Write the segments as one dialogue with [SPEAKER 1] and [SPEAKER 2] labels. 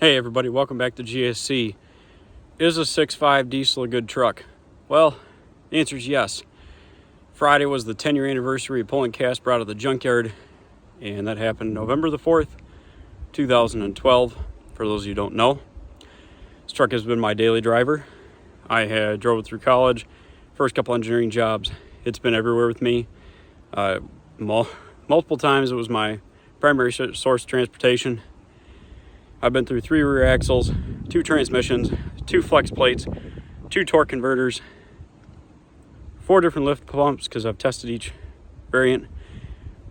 [SPEAKER 1] Hey everybody, welcome back to GSC. Is a 6.5 diesel a good truck? Well, the answer is yes. Friday was the 10-year anniversary of pulling Casper out of the junkyard, and that happened November the 4th, 2012. For those of you who don't know, this truck has been my daily driver. I had drove it through college, first couple engineering jobs. It's been everywhere with me. Multiple times it was my primary source of transportation. I've been through 3 rear axles, 2 transmissions, 2 flex plates, 2 torque converters, 4 different lift pumps because I've tested each variant.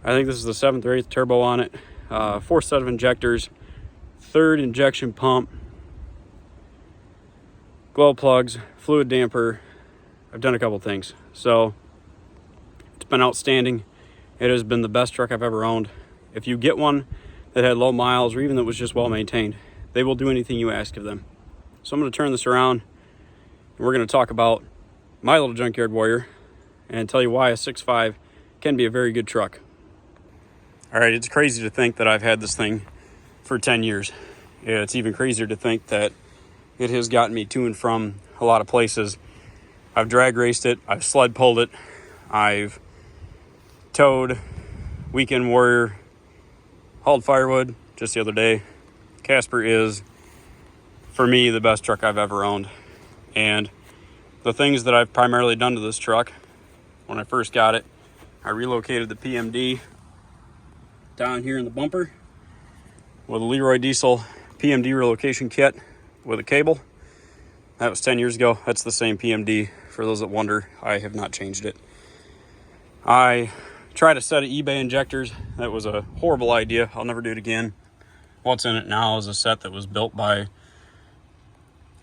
[SPEAKER 1] I think this is the 7th or 8th turbo on it. 4th set of injectors, 3rd injection pump, glow plugs, fluid damper. I've done a couple things. So it's been outstanding. It has been the best truck I've ever owned. If you get one that had low miles or even that was just well maintained, they will do anything you ask of them. So I'm going to turn this around and we're going to talk about my little junkyard warrior and tell you why a 6.5 can be a very good truck. All right, it's crazy to think that I've had this thing for 10 years. It's even crazier to think that it has gotten me to and from a lot of places. I've drag raced it, I've sled pulled it, I've towed, weekend warrior, hauled firewood just the other day. Casper is, for me, the best truck I've ever owned. And the things that I've primarily done to this truck, when I first got it, I relocated the PMD down here in the bumper with a Leroy Diesel PMD relocation kit with a cable. That was 10 years ago. That's the same PMD. For those that wonder, I have not changed it. I tried a set of eBay injectors. That was a horrible idea. I'll never do it again. What's in it now is a set that was built by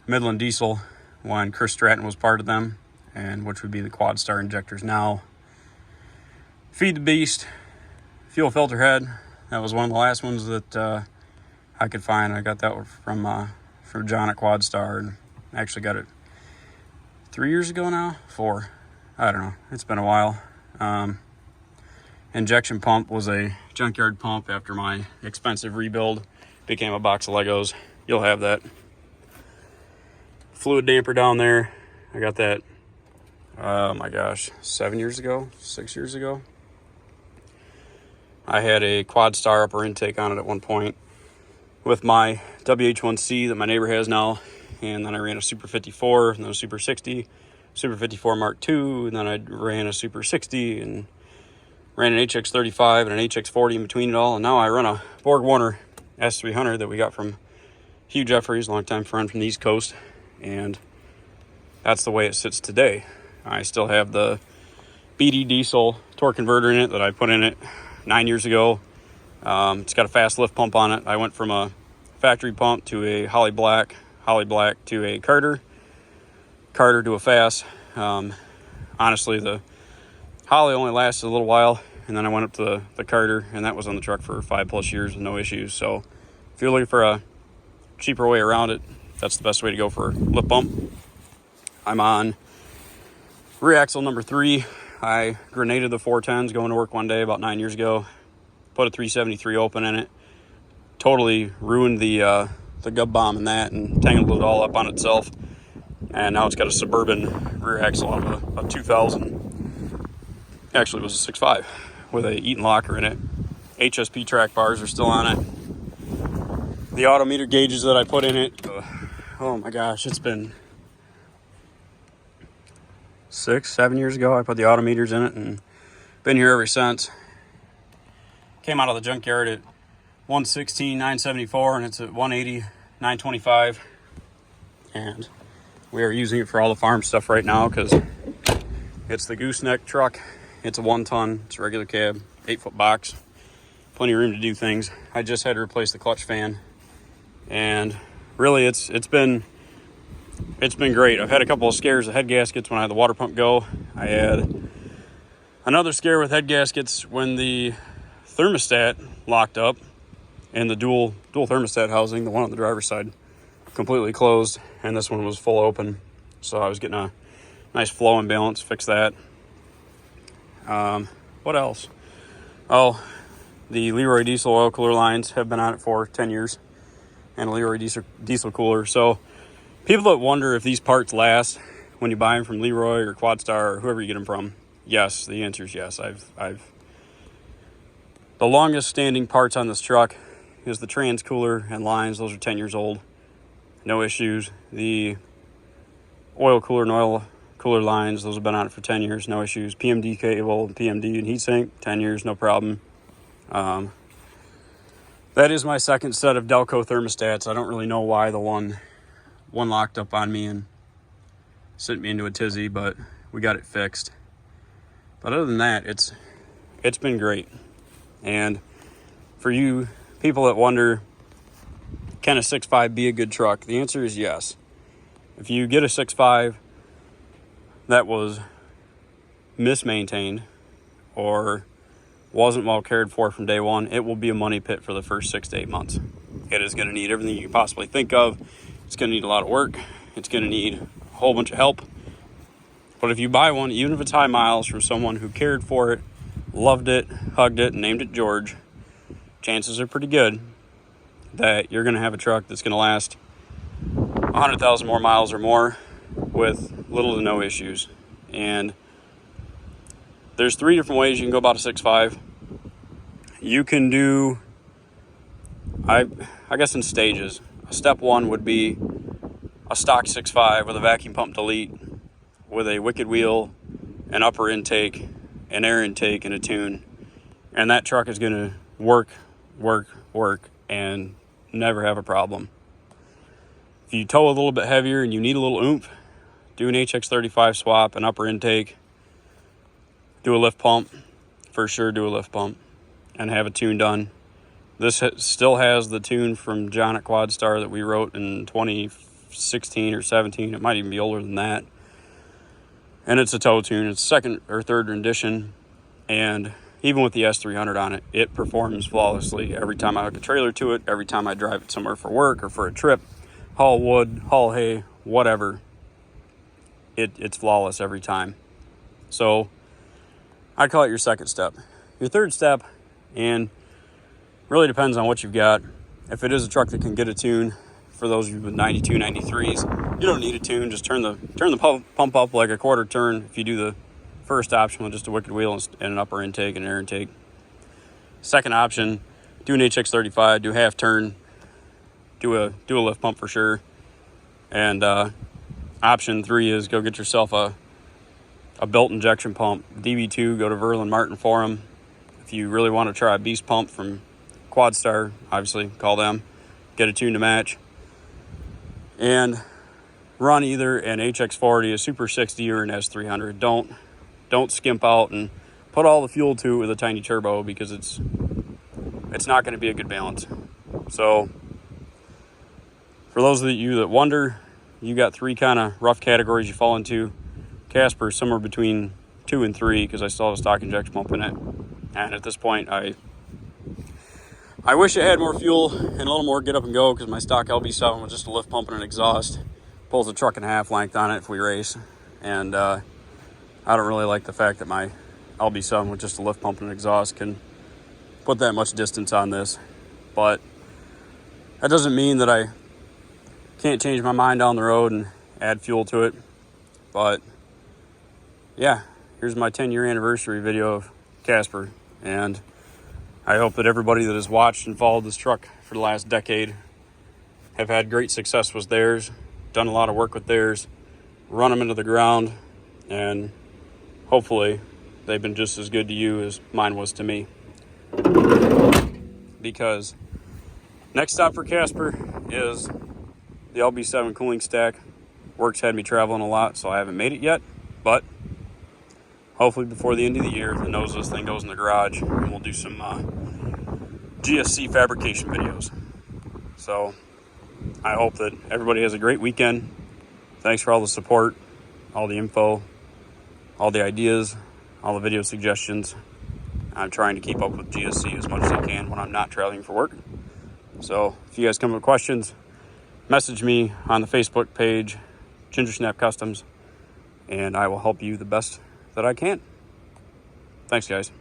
[SPEAKER 1] Midland Diesel when Chris Stratton was part of them, and which would be the Quad Star injectors now. Feed the beast, fuel filter head. That was one of the last ones that I could find. I got that from John at Quad Star, and actually got it 3 years ago now, 4. I don't know. It's been a while. Injection pump was a junkyard pump after my expensive rebuild became a box of Legos. You'll have that. Fluid damper down there. I got that, oh my gosh, 6 years ago. I had a Quad Star upper intake on it at one point with my WH1C that my neighbor has now. And then I ran a Super 54, and then a Super 60, Super 54 Mark II, and then I ran a Super 60, and ran an HX35 and an HX40 in between it all. And now I run a Borg Warner S300 that we got from Hugh Jeffries, a longtime friend from the East Coast. And that's the way it sits today. I still have the BD diesel torque converter in it that I put in it 9 years ago. It's got a fast lift pump on it. I went from a factory pump to a Holly Black to a Carter to a fast. Honestly, the Holly only lasted a little while, and then I went up to the Carter, and that was on the truck for 5+ years with no issues. So if you're looking for a cheaper way around it, that's the best way to go for lift pump. I'm on rear axle number 3. I grenaded the 410s going to work one day about 9 years ago. Put a 373 open in it. Totally ruined the gub bomb in that and tangled it all up on itself. And now it's got a Suburban rear axle out of a 2000. Actually, it was a 6.5 with a Eaton locker in it. HSP track bars are still on it. The autometer gauges that I put in it, oh my gosh, it's been 6-7 years ago I put the autometers in it, and been here ever since. Came out of the junkyard at 116,974, and it's at 180,925. And we are using it for all the farm stuff right now because it's the gooseneck truck. It's a 1-ton, it's a regular cab, 8-foot box, plenty of room to do things. I just had to replace the clutch fan, and really it's been great. I've had a couple of scares of head gaskets when I had the water pump go. I had another scare with head gaskets when the thermostat locked up, and the dual thermostat housing, the one on the driver's side, completely closed, and this one was full open. So I was getting a nice flow imbalance. Fix that. What else? Oh, the Leroy Diesel oil cooler lines have been on it for 10 years. and a Leroy diesel cooler. So people that wonder if these parts last when you buy them from Leroy or Quadstar or whoever you get them from, yes, the answer is yes. The longest standing parts on this truck is the trans cooler and lines. Those are 10 years old. No issues. The oil cooler and oil cooler lines, those have been on it for 10 years. No issues. PMD cable, PMD and heatsink, 10 years, no problem. That is my second set of Delco thermostats. I don't really know why the one locked up on me and sent me into a tizzy, but we got it fixed. But other than that, it's been great. And for you people that wonder, can a 6.5 be a good truck? The answer is yes. If you get a 6.5 that was mismaintained or wasn't well cared for from day one, it will be a money pit for the first 6 to 8 months. It is going to need everything you can possibly think of. It's going to need a lot of work. It's going to need a whole bunch of help. But if you buy one, even if it's high miles, from someone who cared for it, loved it, hugged it, and named it George, chances are pretty good that you're going to have a truck that's going to last 100,000 more miles or more with little to no issues. And there's 3 different ways you can go about a 6.5. You can do, I guess, in stages. Step 1 would be a stock 6.5 with a vacuum pump delete, with a wicked wheel, an upper intake, an air intake, and a tune. And that truck is going to work, and never have a problem. If you tow a little bit heavier and you need a little oomph, do an HX35 swap, an upper intake, do a lift pump, for sure do a lift pump, and have a tune done. This still has the tune from John at Quadstar that we wrote in 2016 or 17. It might even be older than that. And it's a tow tune. It's second or third rendition. And even with the S300 on it, it performs flawlessly. Every time I hook a trailer to it, every time I drive it somewhere for work or for a trip, haul wood, haul hay, whatever, it's flawless every time. So I'd call it your second step. Your third step, and really depends on what you've got. If it is a truck that can get a tune, for those of you with 92, 93s, you don't need a tune. Just turn the pump up like a quarter turn if you do the first option with just a wicked wheel and an upper intake and air intake. Second option, do an HX35, do half turn, do a lift pump for sure. And option 3 is go get yourself a built injection pump. DB2, go to Verlin Martin for them. If you really want to try a beast pump from Quadstar, obviously call them, get a tune to match, and run either an HX40, a Super 60, or an S300. Don't skimp out and put all the fuel to it with a tiny turbo, because it's not going to be a good balance. So for those of you that wonder, you got 3 kind of rough categories you fall into. Casper is somewhere between 2 and 3, because I still have a stock injection pump in it. And at this point, I wish it had more fuel and a little more get up and go, because my stock LB7 was just a lift pump and an exhaust. Pulls a truck and a half length on it if we race. And I don't really like the fact that my LB7 with just a lift pump and an exhaust can put that much distance on this. But that doesn't mean that I can't change my mind down the road and add fuel to it. But yeah, here's my 10-year anniversary video of Casper. And I hope that everybody that has watched and followed this truck for the last decade have had great success with theirs, done a lot of work with theirs, run them into the ground, and hopefully they've been just as good to you as mine was to me. Because next stop for Casper is the LB7 cooling stack. Work's had me traveling a lot, so I haven't made it yet, but hopefully before the end of the year, the nose of this thing goes in the garage, and we'll do some GSC fabrication videos. So I hope that everybody has a great weekend. Thanks for all the support, all the info, all the ideas, all the video suggestions. I'm trying to keep up with GSC as much as I can when I'm not traveling for work. So if you guys come up with questions, message me on the Facebook page, Ginger Snap Customs, and I will help you the best that I can. Thanks, guys.